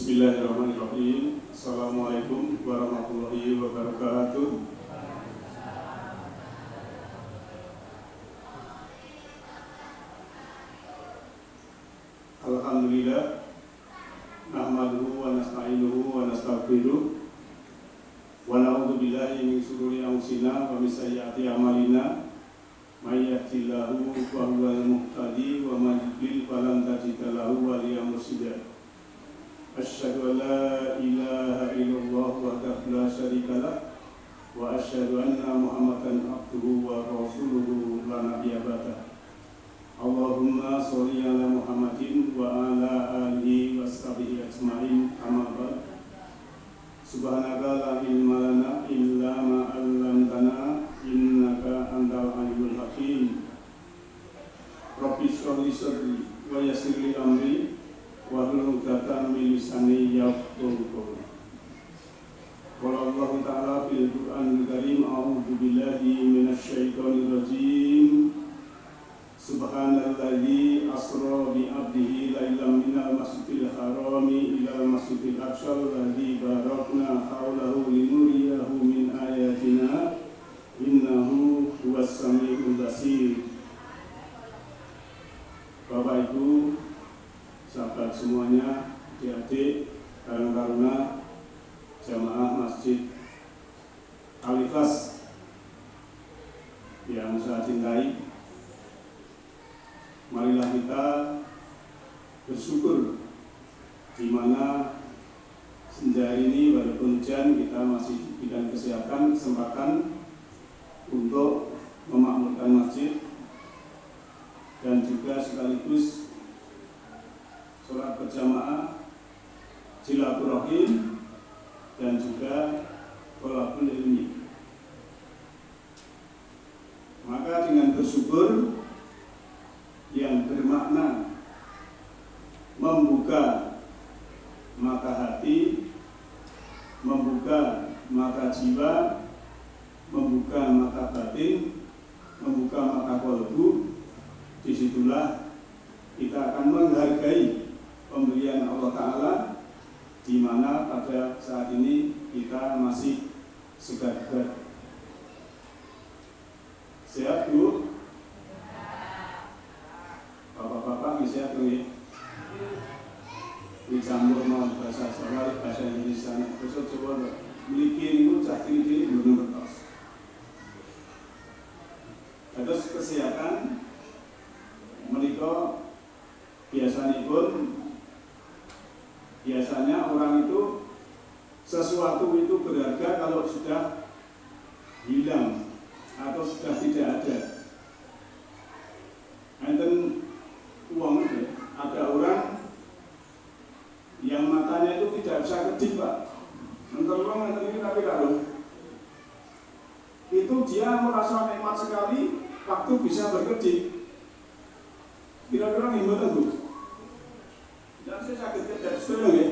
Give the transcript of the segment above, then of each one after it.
Bismillahirrahmanirrahim. Assalamualaikum warahmatullahi wabarakatuh. Alhamdulillah, nahmaduhu wa nasta'inuhu wa nastaghfiruh wa na'udzu billahi min shururi anfusina wa min sayyiati a'malina. May yahdihillahu fa huwal muhtadi wa may yudlil falan tajida lahu waliyyan mursyida. Asyhadu an la ilaha illallah wahdahu la syarika lah wa asyhadu anna Muhammadan abduhu wa rasuluhu la nabiyya ba'dah. Allahumma sholli ala Muhammadin wa ala alihi wa sahbihi ajma'in. Amma ba'd. Subhanaka la ilma lana illa ma 'allamtana innaka antal alimul hakim. Rabbi shrah li sadri wa yassir li amri wahlul 'uqdatam min lisani yafqahu qawli. Qala Allah Ta'ala fil Qur'anil Karim, a'udzu billahi minasy syaithanir rajim. Subhanalladzi asra bi 'abdihi lailan minal masjidil harami ilal masjidil aqsal ladzi barakna haulahu linuriyahu min ayatina innahu huwas samiul basir. Bapak Ibu, sahabat semuanya, adik-adik, karang taruna jamaah Masjid Al-Ikhlas yang saya cintai, marilah kita bersyukur di mana senja ini walaupun hujan kita masih diberikan kesempatan untuk memakmurkan masjid dan juga sekaligus sholat berjamaah, silaturahim, dan juga thalabul ilmi. Maka dengan bersyukur yang bermakna membuka mata hati, membuka mata jiwa, membuka mata batin, membuka mata qalbu, disitulah kita akan menghargai pemberian Allah Ta'ala, di mana pada saat ini kita masih segar-segar. Sehat Bu? Bapak-bapak bisa tuh dicampur mau bahasa Jawa, bahasa Indonesia. Terus coba memiliki itu cakri belum bertos. Terus kesehatan menikah biasanya orang itu sesuatu itu berharga kalau sudah hilang atau sudah tidak ada. Enten uang itu, ada orang yang matanya itu tidak bisa kedip Pak. Nonton uang nanti ini tapi kalau itu dia merasa nikmat sekali waktu bisa berkedip. Kira-kira gimana Bu? Dan saya sakit kedip setengah ya.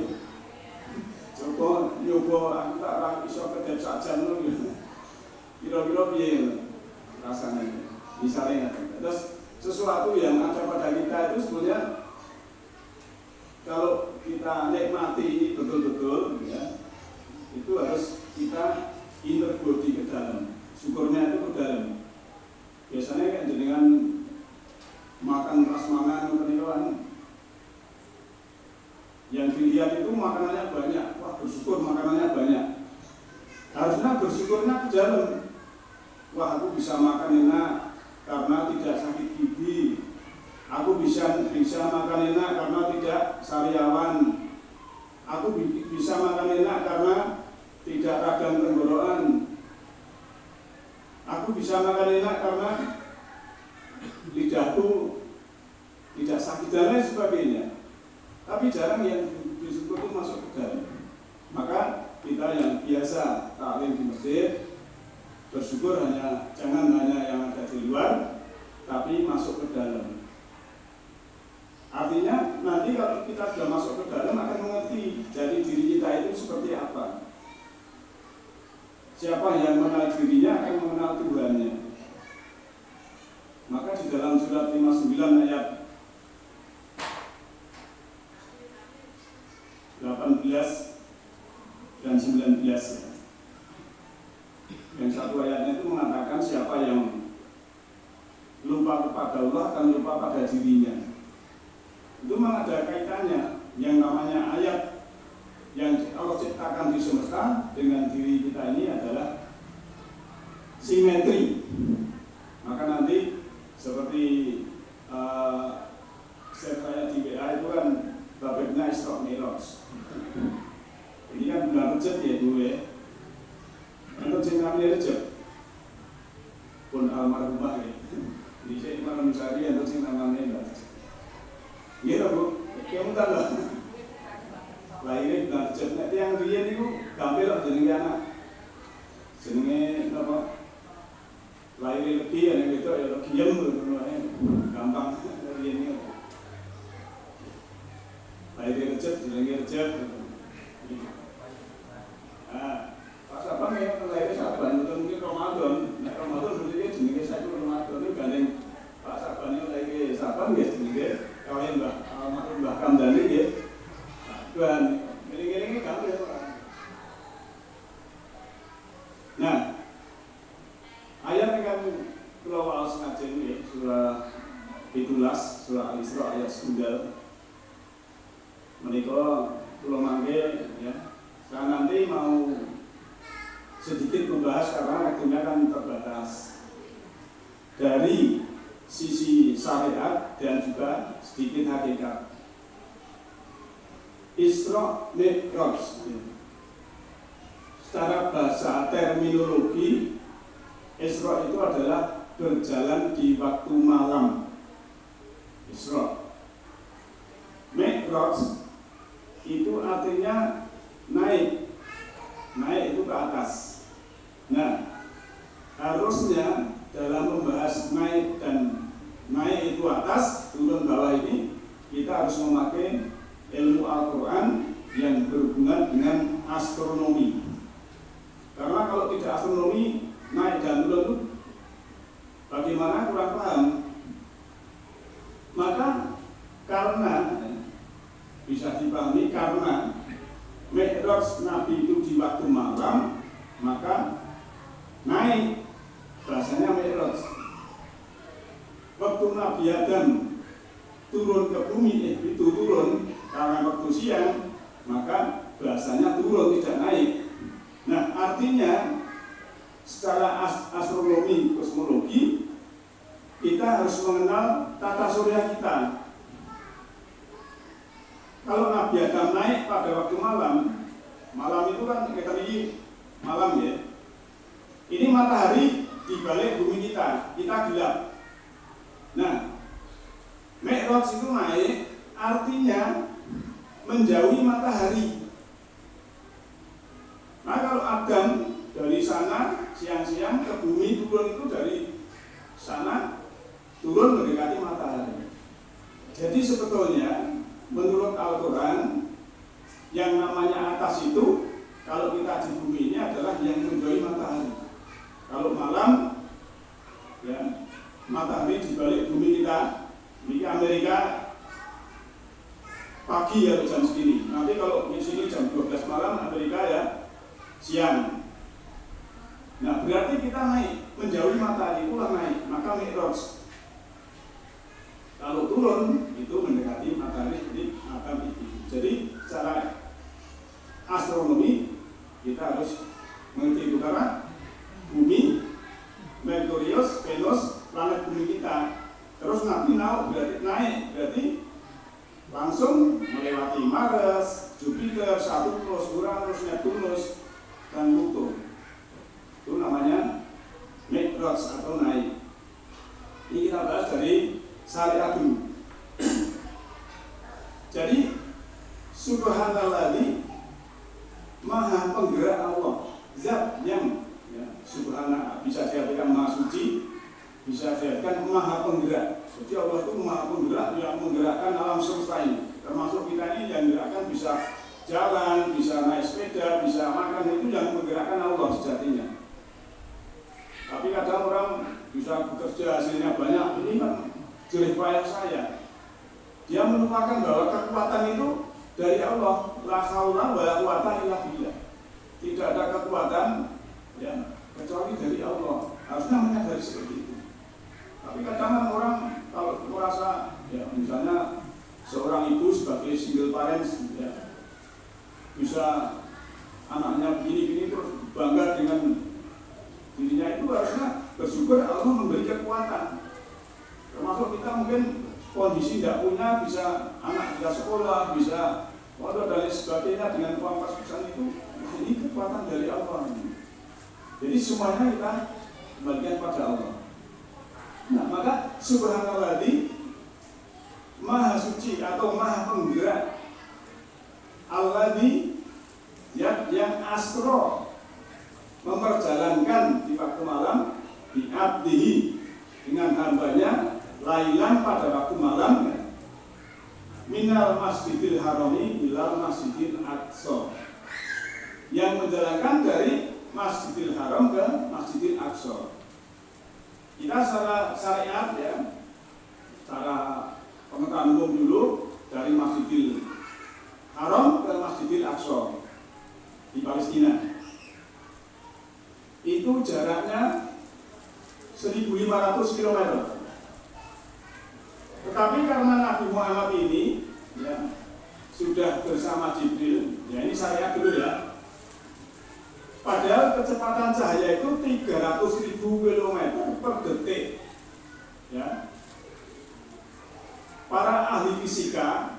Coba nyoba aku tak orang bisa kedip saja gitu. Kira-kira piye rasanya? Misalnya terus sesuatu yang ada pada kita itu sebenarnya kalau kita nikmati betul-betul ya, itu harus kita inner body ke dalam, syukurnya itu ke dalam. Biasanya kan dengan makan prasmanan pernikahan yang dilihat itu makanannya banyak, wah bersyukur makanannya banyak. Harusnya bersyukurnya ke dalam, wah aku bisa makan enak karena tidak sakit gigi, aku bisa makan enak karena tidak sariawan, aku bisa makan enak karena tidak radang tenggorokan, aku bisa makan enak karena lidahku tidak sakit dan lain sebagainya. Tapi jarang yang bersyukur itu masuk ke dalam. Maka kita yang biasa taklim di masjid, bersyukur jangan hanya yang ada di luar, tapi masuk ke dalam. Artinya nanti kalau kita sudah masuk ke dalam akan mengerti jadi diri kita itu seperti apa. Siapa yang mengenal dirinya akan mengenal Tuhannya. Maka di dalam surat 59 ayat 18 ya. Yang satu ayatnya itu mengatakan siapa yang lupa kepada Allah akan lupa pada dirinya. Itu memang ada kaitannya. Yang namanya ayat yang Allah ciptakan di semesta dengan diri kita ini adalah simetri. Maka nanti seperti saya di WA itu kan babnya Isra Mi'raj. Ini kan bulan Rejab ya Bu ya. Untuk singkatnya Rejab pun almarhumah ya. Jadi saya malam mencari untuk singkatnya Rejab. Iya Bu, kamu tahu lah. Lahirnya bulan Rejab. Nanti yang dia itu gampil lah jenenge anak. Jenenge apa? Lahirnya lebih ya gitu ya lebih gampang ini. Lahirnya Rejab, jenenge Rejab. Pak Saban ya lahirnya Saban, mungkin Ramadan. Nah Ramadan berarti jenenge saya itu Ramadan itu gandeng Pak Saban itu lahirnya Saban ya jenenge kawin Mbah Kamdani ya. Dan ini gampang ya Pak. Nah ayat yang kalau awal sengaja ini surah 17 surah Al-Isra ayat 9 menikah kalau mangke ya. Saya nanti mau sedikit membahas karena waktunya kan terbatas dari sisi syariat dan juga sedikit hakikat. Isra Mi'raj secara bahasa terminologi Isra itu adalah berjalan di waktu malam. Isra Mi'raj itu artinya naik itu ke atas. Nah, harusnya dalam membahas naik dan naik itu atas, turun bawah ini, kita harus memakai ilmu Al-Quran yang berhubungan dengan astronomi. Karena kalau tidak astronomi, naik dan turun bagaimana kurang paham. Maka karena bisa dipahami karena Mi'raj Nabi itu di waktu malam, maka naik bahasanya Mi'raj. Waktu Nabi Adam turun ke bumi itu turun karena waktu siang, maka bahasanya turun tidak naik. Nah artinya secara astronomi kosmologi kita harus mengenal tata surya kita. Kalau Nabi Adam naik pada waktu malam, malam itu kan kita ini malam ya. Ini matahari di balik bumi kita gelap. Nah, Mi'raj itu naik artinya menjauhi matahari. Nah kalau Adam dari sana siang-siang ke bumi turun itu dari sana turun mendekati matahari. Jadi sebetulnya menurut Al-Quran yang namanya atas itu kalau kita di bumi ini adalah yang menjauhi matahari. Kalau malam ya matahari di balik bumi kita. Ini Amerika pagi ya jam segini. Nanti kalau di sini jam 12 malam Amerika ya siang. Nah berarti kita naik menjauhi matahari, itulah naik. Maka Mi'raj. Kalau turun itu mendekati matahari seperti Adam itu. Jadi secara astronomi kita harus mengerti itu karena bumi, Merkurius, Venus, planet bumi kita. Terus Nabi berarti naik, berarti langsung melewati Mars, Jupiter, Saturnus, Uranus, Neptunus, dan Pluto. Itu namanya Mi'raj atau naik. Ini kita bahas dari syariat dulu. Jadi subhanalladzi maha penggerak Allah, zat yang ya, subhana bisa diartikan maha suci, bisa diartikan maha penggerak. Jadi Allah itu maha penggerak yang menggerakkan alam semesta ini. Termasuk kita ini yang menggerakkan bisa jalan, bisa naik sepeda, bisa makan, itu yang menggerakkan Allah sejatinya. Tapi kadang orang bisa bekerja hasilnya banyak, ini kan jerih payah saya. Dia melupakan bahwa kekuatan itu dari Allah. La haula wala quwata illa billah. tidak ada kekuatan ya kecuali dari Allah. Harusnya menyadari seperti itu. Tapi kadang orang kalau merasa ya misalnya seorang ibu sebagai single parents ya bisa anaknya begini-begini terus bangga dengan dirinya, itu harusnya bersyukur Allah memberi kekuatan. Termasuk kita mungkin kondisi tidak punya, bisa anak bisa sekolah, bisa dan lain sebagainya dengan uang pas-pasan itu, ini kekuatan dari Allah. Jadi semuanya kita kembalikan pada Allah. Nah maka subhanallah maha suci atau maha penggerak Alladzi yang asro memperjalankan di waktu malam di abdihi dengan hambanya lailan pada waktu malam minal masjidil harami ilal masjidil aqsa, yang menjalankan dari masjidil haram ke masjidil aqsa. Kita secara syariat ya, secara pengetahuan umum dulu dari masjidil haram ke masjidil aqsa di Palestina. Itu jaraknya 1.500 km. Tetapi karena Nabi Muhammad ini ya, sudah bersama Jibril, ya ini syariat dulu ya. Padahal kecepatan cahaya itu 300.000 km per detik. Ya. Para ahli fisika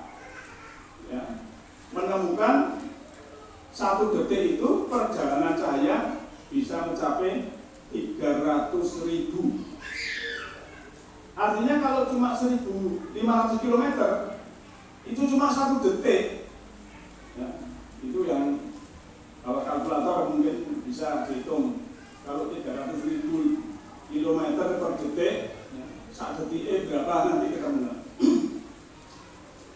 ya, menemukan 1 detik itu perjalanan cahaya bisa mencapai 300.000. Artinya kalau cuma 1.500 km itu cuma 1 detik ya, itu yang kalau kalkulator mungkin bisa dihitung. Kalau 300.000 km per detik ya, 1 detik berapa nanti ketemu.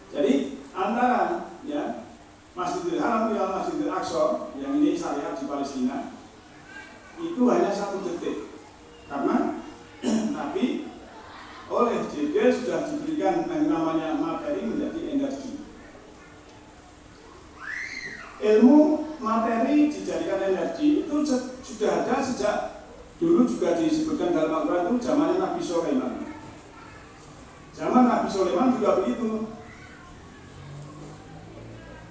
Jadi antara ya Masjidil Haram dan Masjidil Aqsa yang ini syariat di Palestina itu hanya 1 detik, karena Nabi oleh Jibril sudah diberikan yang namanya materi menjadi energi. Ilmu materi dijadikan energi itu sudah ada sejak dulu, juga disebutkan dalam Al-Quran itu zamannya Nabi Sulaiman. Zaman Nabi Sulaiman juga begitu.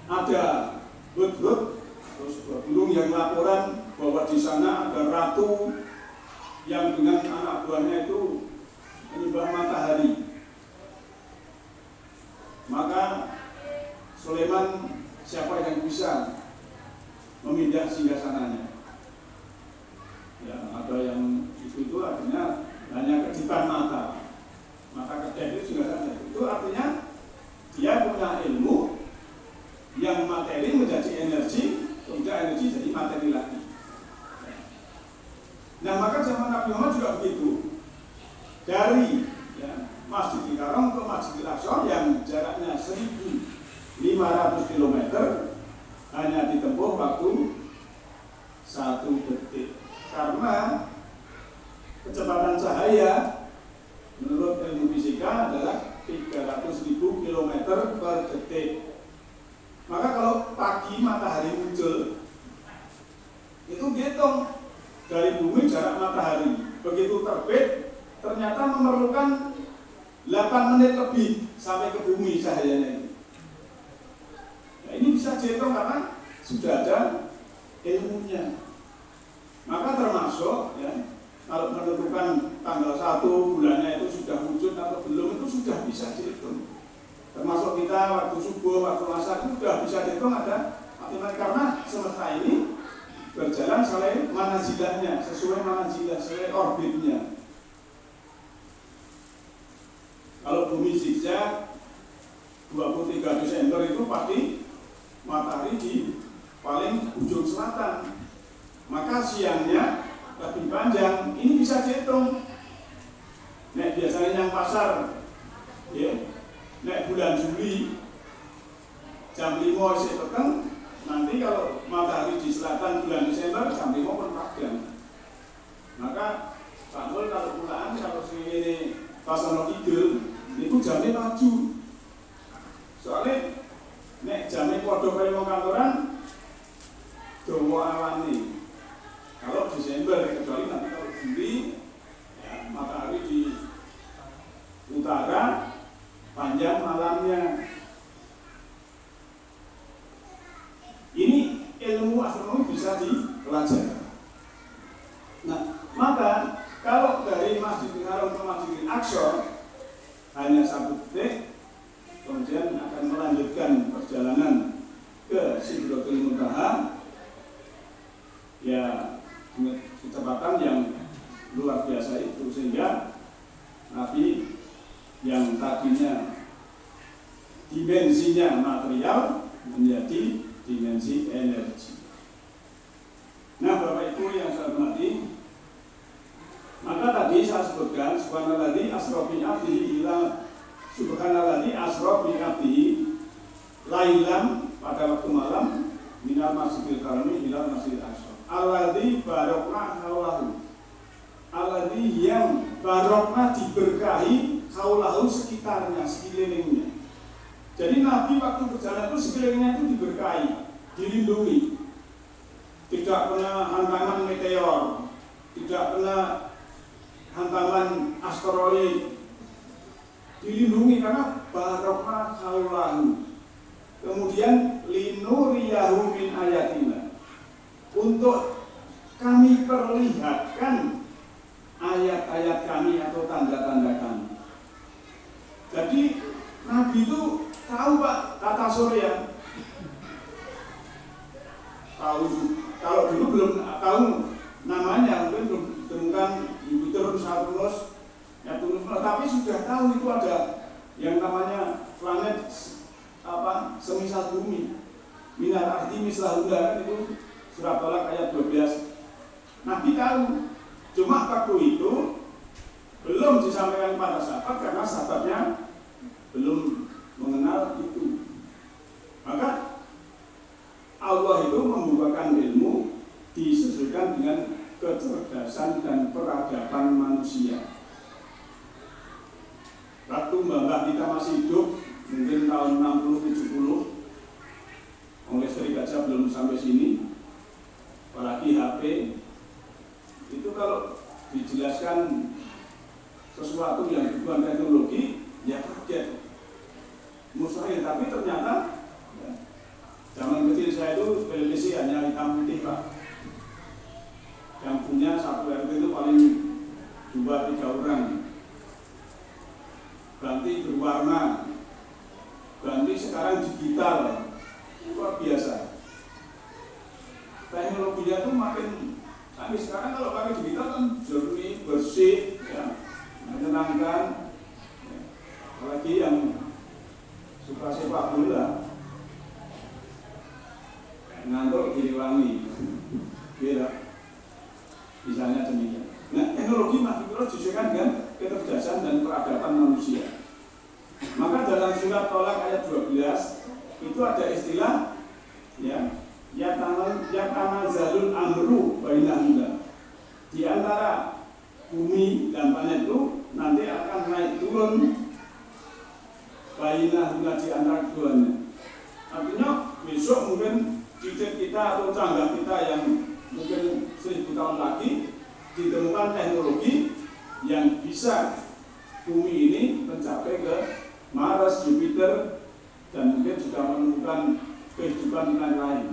Ada Hudhud, terus burung yang laporan bahwa di sana ada ratu yang dengan anak buahnya itu menyembah matahari. Maka Sulaiman, siapa yang bisa memindah singgasananya? Ya, ada yang itu artinya hanya kedipan mata kedai itu singgasananya. Itu artinya dia punya ilmu yang materi menjadi energi, kemudian energi jadi materi lagi. Nah maka zaman Nabi Muhammad juga begitu. Dari ya, Masjidil Haram ke Masjidil Aqsa yang jaraknya 1.500 km hanya ditempuh waktu 1 detik. Karena kecepatan cahaya menurut ilmu fisika adalah 300.000 km per detik. Maka kalau pagi matahari muncul, itu dihitung dari bumi jarak matahari. Begitu terbit, ternyata memerlukan 8 menit lebih sampai ke bumi cahayanya ini. Nah, ini bisa dihitung karena sudah ada ilmunya. Maka termasuk ya, kalau menentukan tanggal 1 bulannya itu sudah wujud atau belum, itu sudah bisa dihitung. Termasuk kita waktu subuh, waktu asar itu sudah bisa dihitung, ada matematika, karena semesta ini berjalan sesuai manazilahnya, sesuai manazilah, sesuai orbitnya. Kalau bumi zigzag 23 Desember itu pasti matahari di paling ujung selatan, maka siangnya lebih panjang. Ini bisa dihitung. Nek biasanya yang pasar ya, nek bulan Juli jam 5 isih peteng, nanti kalau matahari di selatan bulan Desember jam 5 pun 4 jam. Maka Pak Mul kalau pulaan, kalau ini pasang kidul itu jamnya maju. Soalnya nek jamnya podo kaya wong kantoran dawa Desember, kecuali nanti kalau Juli ya, matahari di utara panjang malamnya. Ini ilmu astronomi bisa dipelajari. Nah, maka kalau dari Masjidil Haram ke Masjidil Aqsa hanya 1 detik, kemudian akan melanjutkan perjalanan ke Sidratul Muntaha, ya dengan kecepatan yang luar biasa itu, sehingga Nabi yang tadinya dimensinya material menjadi dimensi energi. Nah, Bapak Ibu yang saya hormati, maka tadi saya sebutkan subhanalladzi asra bi 'abdihi ila subhanalladzi asra bi 'abdihi lailan pada waktu malam minal masjidil harami ila masjidil aqsa. Alladzi barakna haulahu. Alladzi yang barakna diberkahi haulahu sekitarnya, sekelilingnya. Jadi Nabi waktu berjalan itu sekelilingnya itu diberkahi, dilindungi. Tidak kena hantaman meteor, tidak kena hantaman asteroid, dilindungi karena barakna haulahu. Kemudian linuriyahu min ayatina, untuk kami perlihatkan ayat-ayat kami atau tanda-tanda kami. Jadi Nabi itu tahu Pak tata surya, tahu. Kalau dulu belum tahu namanya, mungkin belum ditemukan Jupiter, Saturnus, Neptunus, tapi sudah tahu itu ada yang namanya planet semisal bumi. Minar arti mislahunda, itu surat Tolak ayat 12. Nabi tahu, cuma waktu itu belum disampaikan pada sahabat karena sahabatnya belum mengenal itu. Maka Allah itu membukakan ilmu disesuaikan dengan kecerdasan dan peradaban manusia. Waktu mbah kita masih hidup, mungkin tahun 60-70, listrik aja belum sampai sini, apalagi HP. Itu kalau dijelaskan sesuatu yang bukan teknologi, ya kaget, mustahil. Tapi ternyata ya, zaman kecil saya itu televisi hanya hitam putih Pak. Yang punya satu RT itu paling 2-3 orang. Ganti berwarna, ganti sekarang digital, luar biasa. Teknologinya itu makin canggih. Sekarang kalau pakai digital kan jernih, bersih, ya, menyenangkan. Ya. Apalagi yang suka sepak bola, ngantuk diriwangi, beda. Misalnya demikian. Nah, teknologi masih terus disesuaikan dengan kecerdasan dan peradaban manusia. Maka dalam surat Tolak ayat 12 itu ada istilah ya, yatanazalul amru bainahuma. Di antara bumi dan planet itu nanti akan naik turun bainahuma, di antara keduanya. Artinya besok mungkin cicit kita atau canggah kita yang mungkin 1000 tahun lagi ditemukan teknologi yang bisa bumi ini mencapai ke Mars, Jupiter, dan mungkin juga menemukan kehidupan yang lain.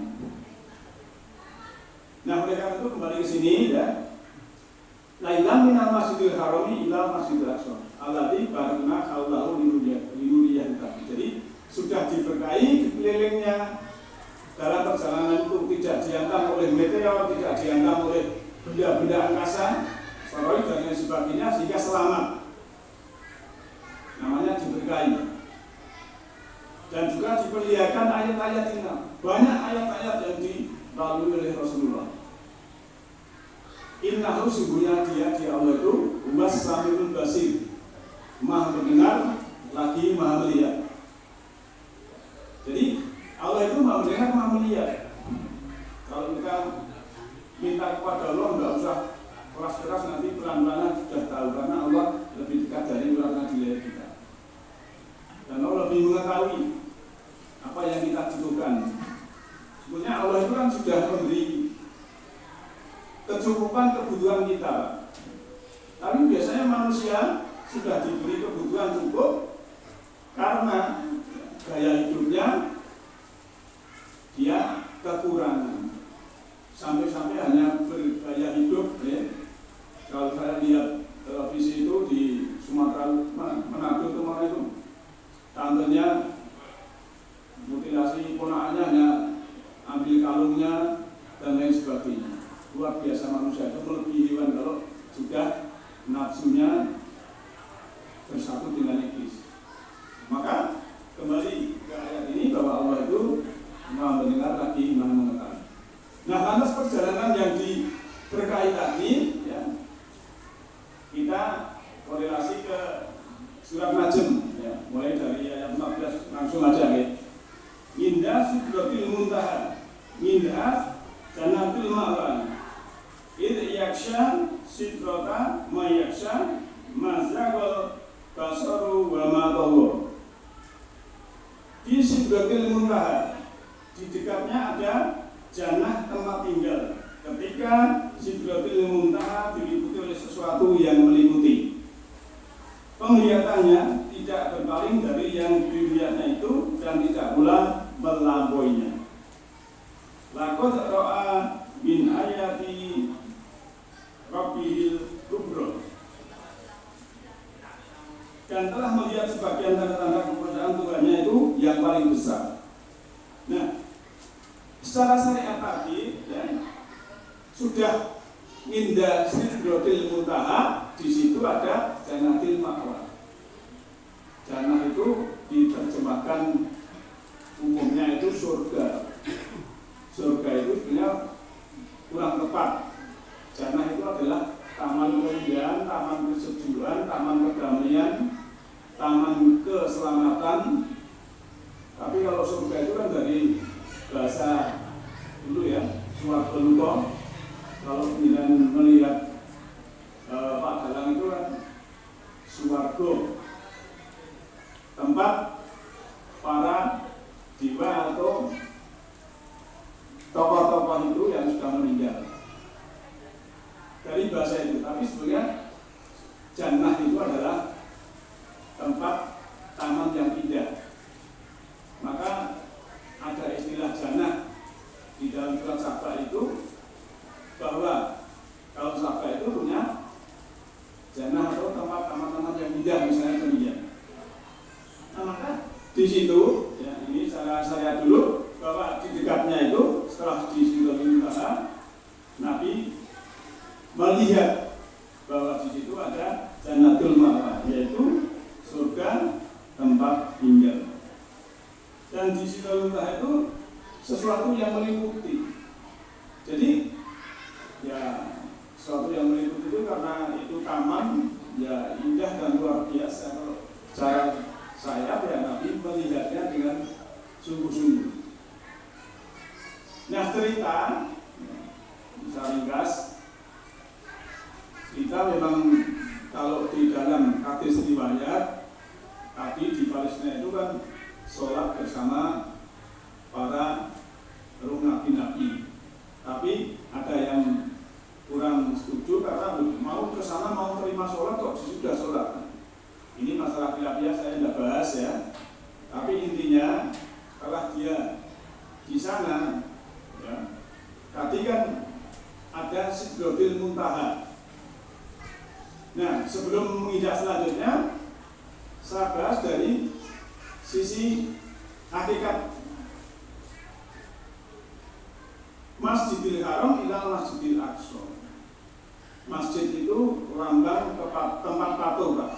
Nah, oleh karena itu kembali ke sini ya. Lailan minal masjidil harami ila masjidil aqsa. Alladzi barakna haulahu linuriyah. Jadi sudah diberkahi kelilingnya. Dalam perjalanan itu tidak dihantam oleh meteor, tidak dihantam oleh benda-benda angkasa, asteroid dan lain sebagainya, sehingga selamat. Namanya diberkahi. Dan juga diperlihatkan ayat-ayat ini. Banyak ayat-ayat yang dilalui oleh Rasulullah. Innahu sungguhnya dia Allah itu Umas Samiul Basir, Maha mendengar lagi Maha melihat. Jadi Allah itu Maha mendengar, Maha melihat. Kalau kita minta kepada Allah nggak usah keras-keras, nanti pelan-pelan sudah tahu, karena Allah lebih dekat dari ulama dilihat kita. Dan Allah lebih mengetahui apa yang kita butuhkan. Sebenarnya Allah itu kan sudah memberi, kecuali kecukupan kebutuhan kita, Pak. Tapi biasanya manusia sudah diberi kebutuhan cukup karena gaya hidupnya dia kekurangan. Sampai-sampai hanya bergaya hidup, ya. Kalau saya lihat televisi itu di Sumatera, Manado kemarin itu, tantenya mutilasi ponakannya hanya ambil kalungnya dan lain sebagainya. Luar biasa manusia itu melebihi hewan kalau sudah nafsunya bersatu dengan iblis. Maka kembali ke ayat ini bahwa Allah itu Maha mendengar lagi Maha mengetahui. Nah, lantas perjalanan yang diberkahi tadi, ya, kita korelasi ke surat Najm, ya, mulai dari ayat 14 langsung aja, ya. Indah sidratil muntaha, indah jannatul ma'wa, idh yaksha sidrata ma yaksha mazagul basaru wa ma tawwa. Di sidratil muntaha, di dekatnya ada jannah tempat tinggal. Ketika sidratil muntaha diliputi oleh sesuatu yang meliputi, penglihatannya tidak berpaling dari yang dilihatnya itu dan tidak pula melampauinya. Laqad ra'a min ayati rabbihil kubra, dan telah melihat sebagian tanda-tanda keberadaan Tuhannya itu yang paling besar. Nah, secara syariat tadi, ya, sudah indah sidratil muntaha, di situ ada jannatil ma'wa. Jannah itu diterjemahkan umumnya itu surga. Surga itu sebenarnya kurang tepat. Jannah itu adalah taman keindahan, taman kesejukan, taman kedamaian, taman keselamatan. Tapi kalau surga itu kan dari bahasa dulu, ya, suatu luto. Kalau kemudian melihat Pak Dalang itu kan suwargo, tempat para jiwa atau tokoh-tokoh itu yang sudah meninggal. Dari bahasa itu, tapi sebenarnya jannah itu adalah tempat taman yang indah. Maka ada istilah jannah di dalam surat Saba itu, bahwa kalau Saba itu punya jannah atau tempat taman-taman yang indah, misalnya demikian. Nah, maka di situ, ya, ini saya dulu bahwa di dekatnya itu setelah di situ Nabi melihat bahwa di situ ada jannatul ma'wa, yaitu surga tempat tinggal. Dan di situ itu sesuatu yang meliputi. Jadi, ya, sesuatu yang meliputi itu karena itu taman, ya, indah dan luar biasa. Kalau cara saya, ya, Nabi melihatnya dengan sungguh-sungguh. Nah, cerita, bisa ringkas, kita memang kalau di dalam hadis riwayat tadi di Palestina itu kan sholat bersama para roh nabi-nabi. Tapi ada yang kurang setuju karena mau ke sana mau terima sholat kok sudah sholat. Ini masalah khilafiyah saya tidak bahas, ya. Tapi intinya kalau dia di sana, ya, tadi kan ada sidratil muntaha. Nah, sebelum menginjak selanjutnya, saya bahas dari sisi hakikat Masjidil Haram ila Masjidil Aqsa. Masjid itu lambang tempat patuh, Pak.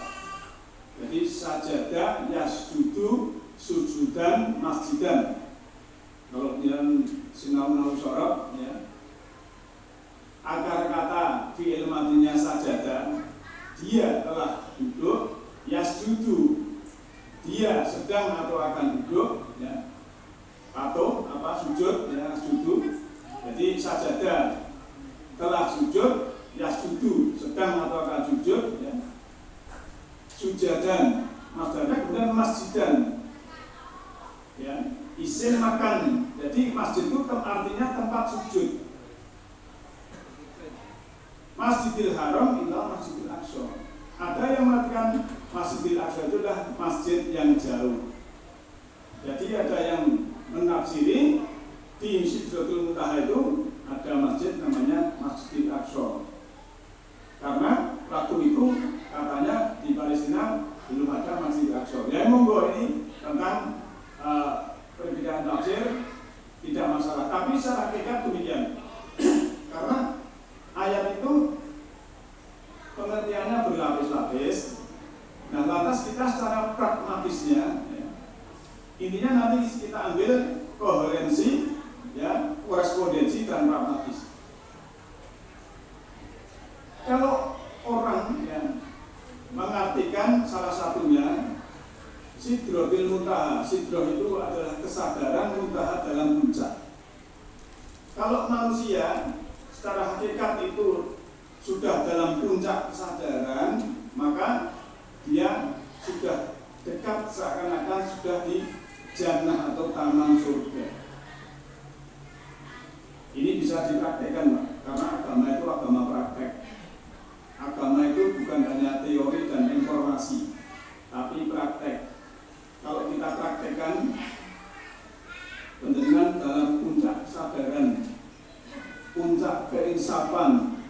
Jadi sajadah yasjudu sujudan masjidan. Kalau yang sinau sorot, ya, akar kata fi'il madinya sajadah, dia telah duduk, yasjudu, dia sedang atau akan duduk, ya, patuh apa sujud, ya, sujud. Jadi sajadah telah sujud, yasjudu sedang atau akan sujud, ya. Sujadan, masjidnya kemudian masjidan, ya, isim makan. Jadi masjid itu artinya tempat sujud. Masjidil Haram ila Masjidil Aqsa. Ada yang mengatakan Masjidil Aqsa itu adalah masjid yang jauh. Jadi ada yang menafsiri di Sidratul Muntaha itu ada masjid namanya Masjidil Aqsa. Karena waktu itu katanya di Palestina belum ada Masjidil Aqsa. Ya monggo ini tentang perbedaan tafsir tidak masalah. Tapi secara hakikat demikian. Karena ayat itu pengertiannya berlapis-lapis. Nah, lantas kita secara pragmatisnya, ya, intinya nanti kita ambil koherensi, ya, korespondensi dan pragmatis. Kalau orang ya, mengartikan salah satunya Sidratul Muntaha, Sidroh itu adalah kesadaran, muntaha dalam puncak. Kalau manusia secara hakikat itu sudah dalam puncak kesadaran, maka dia sudah dekat seakan-akan sudah di jannah atau taman surga. Ini bisa dipraktekkan, Pak, karena agama itu agama praktek. Agama itu bukan hanya teori dan informasi, tapi praktek. Kalau kita praktekkan pendengar dalam puncak kesadaran, puncak keinsafan,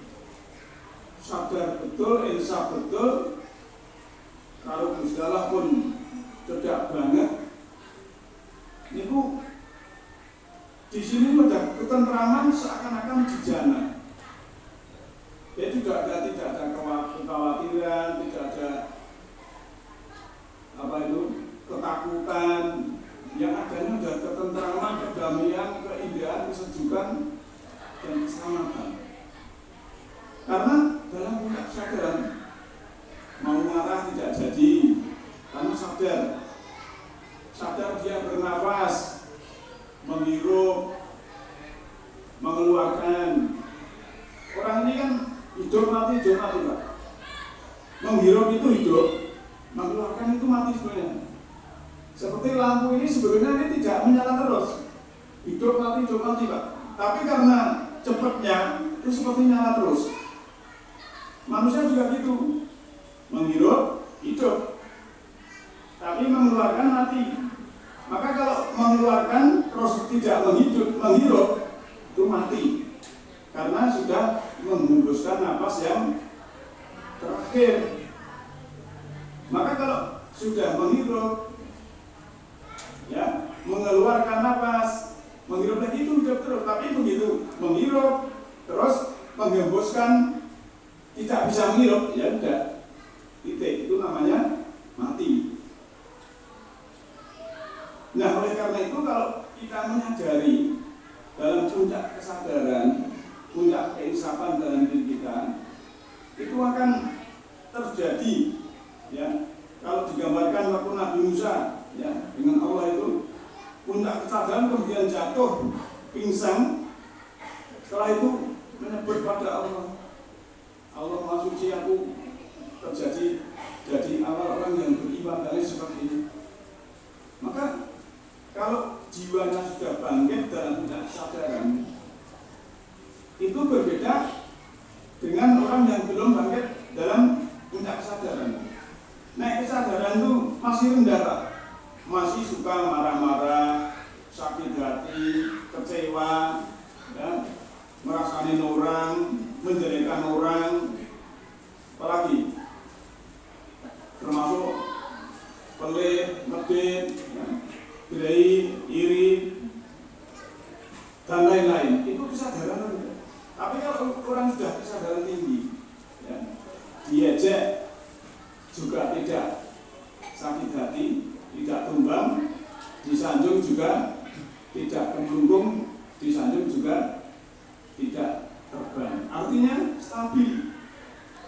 sadar betul, insaf betul, kalau Gusti Allah pun cerdak banget, niku di sini sudah ketentraman seakan-akan di jannah. Dia juga tidak ada kekhawatiran, tidak ada ketakutan, yang adanya sudah ketentraman, kedamaian, keindahan, kesejukan, dan keselamatan. Karena dalam puncak kesadaran mau marah tidak jadi, karena sadar dia bernafas, menghirup, mengeluarkan. Orang ini kan hidup mati, Pak. Menghirup itu hidup, mengeluarkan itu mati sebenarnya. Seperti lampu ini sebenarnya ini tidak menyala terus, hidup mati, Pak. Tapi karena cepatnya itu seperti nyala terus. Manusia juga gitu, menghirup hidup, tapi mengeluarkan mati. Maka kalau mengeluarkan terus tidak menghirup itu mati, karena sudah menghembuskan napas yang terakhir. Maka kalau sudah menghirup, ya, mengeluarkan napas, menghirup lagi itu hidup terus. Tapi begitu menghirup terus menghembuskan tidak bisa menghirup, ya udah, titik, itu namanya mati. Nah, oleh karena itu kalau kita menyadari dalam puncak kesadaran, puncak keinsafan dalam diri kita, itu akan terjadi, ya. Kalau digambarkan waktu Nabi Musa, ya, dengan Allah itu puncak kesadaran, kemudian jatuh pingsan, setelah itu menyebut pada Allah, Allah Maha Suci, aku jadi awal orang yang beribadah seperti ini. Maka kalau jiwanya sudah bangkit dalam puncak kesadaran, itu berbeda dengan orang yang belum bangkit dalam puncak kesadaran. Nah, kesadaran itu masih rendah, Pak. Masih suka marah-marah, sakit hati, kecewa, ya, merasani orang, menjelekan orang, apalagi termasuk pelit, medit, ya, gerai, iri, dan lain-lain. Itu kesadaran. Tapi kalau orang sudah kesadaran tinggi, ya, diejek juga tidak sakit hati, tidak tumbang, disanjung juga tidak kemlungkung, disanjung juga tidak terbang. Artinya stabil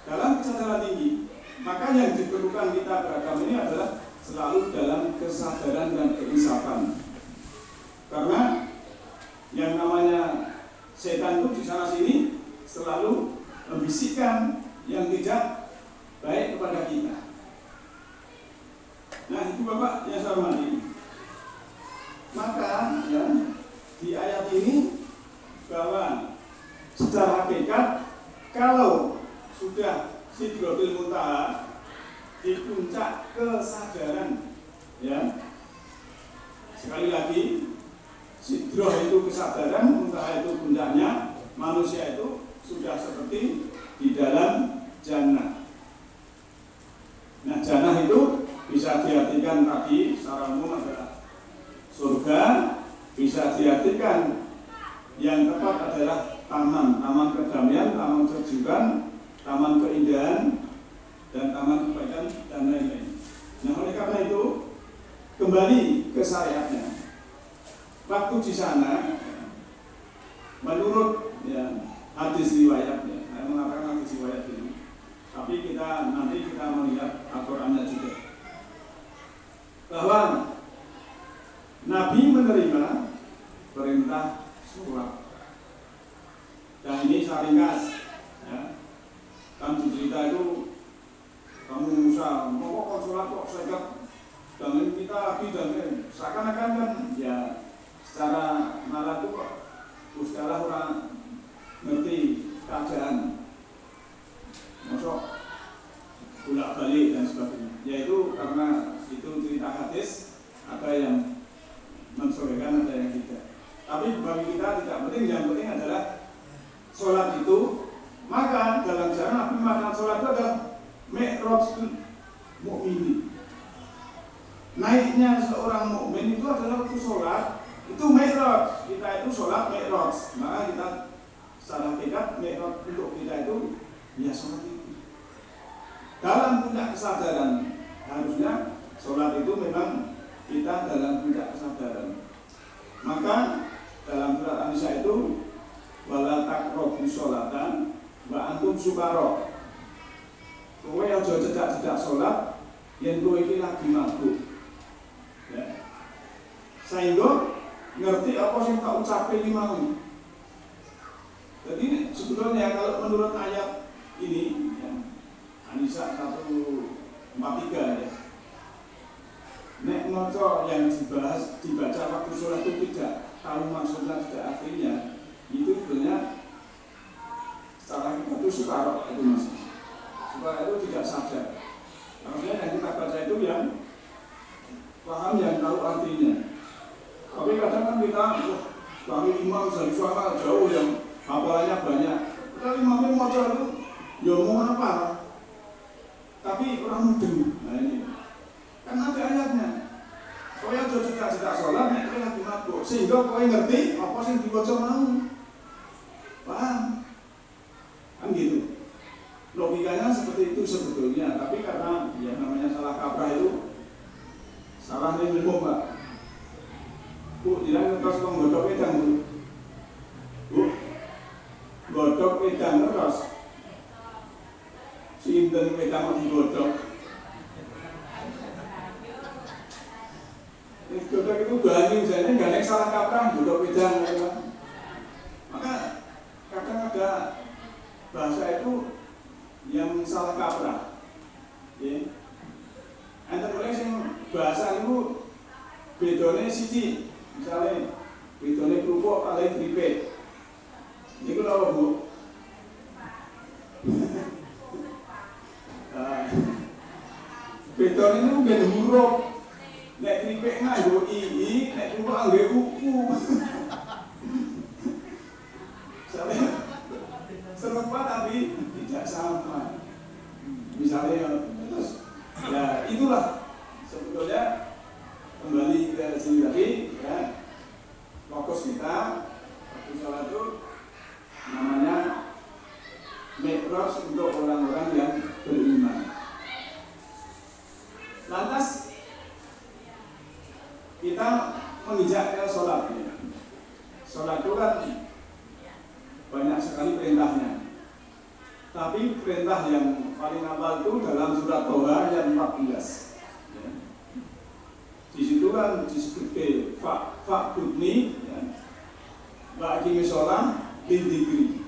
dalam kesadaran tinggi. Maka yang diperlukan kita beragama ini adalah selalu dalam kesadaran dan keinsafan. Karena yang namanya setan itu di sana sini selalu membisikkan yang tidak baik kepada kita. Nah, itu Bapak yang saya hormati. Maka ya, di ayat ini bahwa secara hakikat kalau sudah Sidratul Muntaha, di puncak kesadaran, ya. Sekali lagi, sidroh itu kesadaran, muntaha itu puncaknya, manusia itu sudah seperti di dalam jannah. Nah, jannah itu bisa diartikan tadi secara umum adalah surga, bisa diartikan yang tepat adalah taman, taman kedamaian, taman kejujuran, taman keindahan, dan taman kebaikan, dan lain-lain. Nah, oleh karena itu, kembali ke syariatnya. Waktu di sana, menurut hadis riwayatnya, saya mengatakan hadis riwayat ini, tapi nanti kita melihat Al-Qurannya juga, bahwa Nabi menerima perintah sholat. Dan ini saya ringkas, ya. Kan cerita itu kamu usah mau sholat kok saya dengan kita lagi dan seakan-akan kan ya secara nalar itu kok secara orang ngerti keadaan, masuk bolak balik dan sebagainya. Yaitu karena itu cerita hadis, ada yang mensorekan, ada yang tidak. Tapi bagi kita tidak penting, yang penting adalah sholat itu. Maka dalam sejarah Nabi mengatakan sholat itu adalah mi'rajul mukminin. Naiknya seorang mukmin itu adalah waktu sholat, itu mi'raj. Kita itu sholat mi'raj. Maka kita secara hakikat mi'raj untuk kita itu ya sholat itu. Dalam puncak kesadaran, harusnya sholat itu memang kita dalam puncak kesadaran. Maka dalam surat An-Nisa itu wala taqrabu sholatan wa antum sukara. Kowe aja cedak-cedak sholat yen kowe iki lagi mabuk. Ya. Sehingga ngerti apa sing tak ucape iki mau. Jadi sebetulnya kalau menurut ayat ini ya, An-Nisa 143 ya. Nek maca yang dibaca waktu sholat itu tidak tahu maksudnya, tidak artinya, itu sebenarnya secara kita itu sukara itu mas. Sukara itu tidak sadar. Maksudnya yang kita baca itu yang paham, yang tahu artinya. Tapi kadang kan kita, kami imam dari suara jauh yang hafalannya banyak. Kita imamnya mau itu, ya mau apa? Tapi orang mudeng. Nah ini kan ada ayatnya. Kau yang tidak sholat, nek kowe lagi mabuk, sehingga kau ngerti apa sing dibaca mau. Paham? Kan gitu. Logikanya seperti itu sebetulnya, tapi karena ya namanya salah kaprah itu salah ilmu Pak. Bu, jangan terus menggodok wedang Bu. Bu, godok wedang terus. Sinten wedang mau digodok. Godok itu bahannya misalnya nggak naik salah kaprah, godok wedang. Maka kadang ada bahasa itu yang salah kaprah. Ya. Enten oleh sing bahasa itu bedone siji. Misalnya bedone kerupuk kali kripik. Niku lho Bu. Bedone itu ben huruf. Nek kripik nganggo i, nek kerupuk nganggo u. Serupa tapi tidak sama. Misalnya terus ya itulah sebetulnya kembali ke sini tadi ya, fokus kita waktu sholat itu namanya mi'raj untuk orang-orang yang beriman. Lantas kita menginjak ke sholat ya. Sholat itu kan banyak sekali perintahnya. Tapi perintah yang paling awal itu dalam surat Toha ayat 14. Ya. Di situ kan disebut fa'budni ya. Ba'aqimi sholat bidzikri.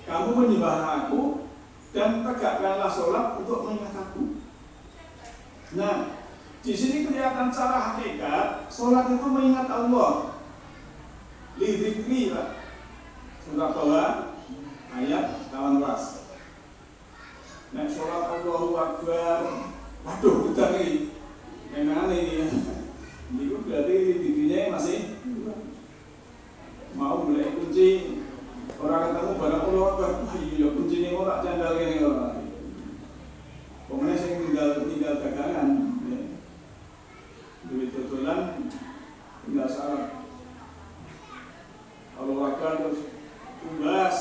Kamu menyembah aku dan tegakkanlah sholat untuk mengingat aku. Nah, di sini kelihatan secara hakikat sholat itu mengingat Allah. Lidzikri Pak. Surat Toha ayat 18. Nek sholat Allahu Akbar, waduh udah nih, memang ini ya. Itu berarti dirinya masih mau mulai kunci. Orang ketemu barang Allahu Akbar, wah iya kunci ini mau tak jandal ini orang. Pokoknya saya tinggal dagangan, ya. Duit tutulan tinggal salah. Allahu Akbar terus tumbas.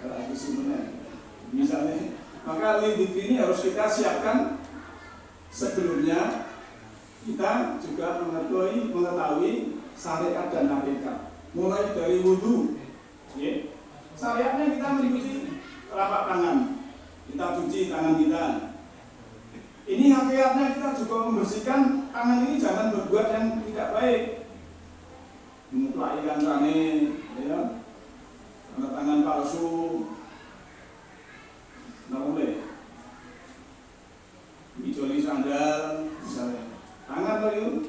Kalau aku sebenarnya, misalnya, maka lidik ini harus kita siapkan sebelumnya. Kita juga mengetahui syariat dan hakikat. Mulai dari wudu, ya. Syariatnya kita mengikuti telapak tangan, kita cuci tangan kita. Ini hakikatnya kita juga membersihkan tangan ini, jangan berbuat yang tidak baik. Menguplai kancane, ya. Tanda tangan palsu, nggak boleh. Mijoli sandal, misalnya. Tangan beliau,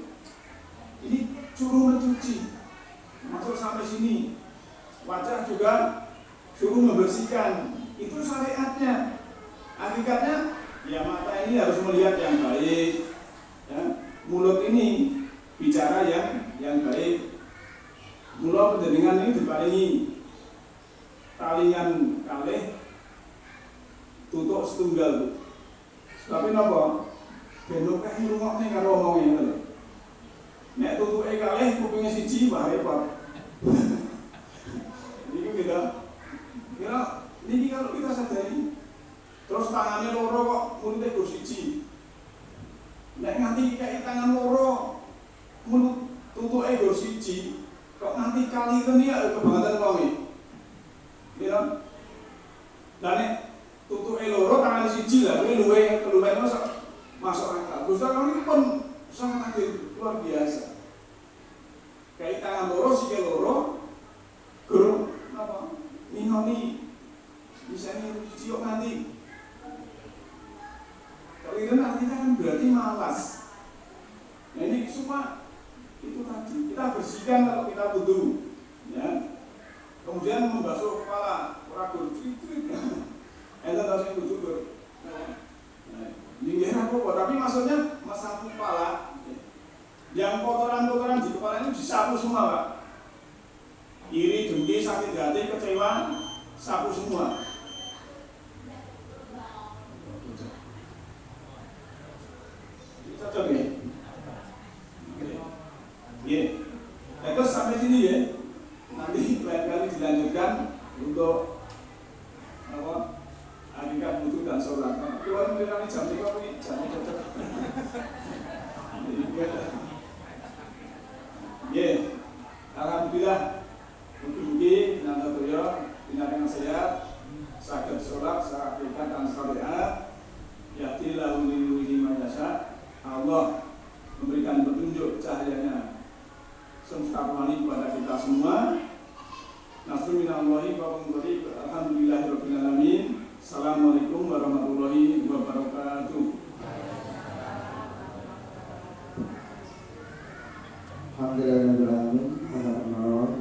ini suruh mencuci, masuk sampai sini. Wajah juga suruh membersihkan. Itu syariatnya. Hakikatnya, ya mata ini harus melihat yang baik, ya. Mulut ini bicara yang baik. Mulut penjaringan ini diparingi talingan kalih tutuk setunggal. Tapi napa? Beno kae ngrungokne karo omonge ngono. Nek tutuke kalih kupinge siji wah repot. Ini kita kira ini kalau kita sadari terus tangannya loro kok mulutnya go siji. Nek nganti kayak tangan loro mulut tutuke go siji kok nganti kali itu nih kebangetan wong iki. Ya. Dan tutuke loro tangan siji lah kuwi luwe masuk akal. Gusti Allah ini pun sangat adil, luar biasa. Kayak tangan loro, sikil loro, guru apa? Minoni, misalnya ciok nanti. Kalau itu artinya kan berarti malas. Nah ini semua itu tadi kita bersihkan kalau kita wudu, ya. Kemudian membasuh kepala, ragu, itu harus wudu. Ini apa? Tapi maksudnya masalah kepala, yang kotoran-kotoran di kepala ini disapu semua, Pak. Iri, dengki, sakit hati, kecewa, sapu semua. Ini cocok ya? Ya. Terus sampai sini ya. Nanti lain kali dilanjutkan untuk apa? Hakikat wudu dan sholat. Keluar dari jam 3 ini jamnya cocok. Ya, alhamdulillah. Mugi-mugi nanda toyo dengan sehat, sakit sholat, sakit dan syariat. Yati lahu lillahi mayasa. Allah memberikan petunjuk cahayanya semesta wali kepada kita semua. Nasrul minallahi wa barakatuh. Alhamdulillahirabbil alamin. Assalamualaikum warahmatullahi wabarakatuh. Alhamdulillahirabbil alamin.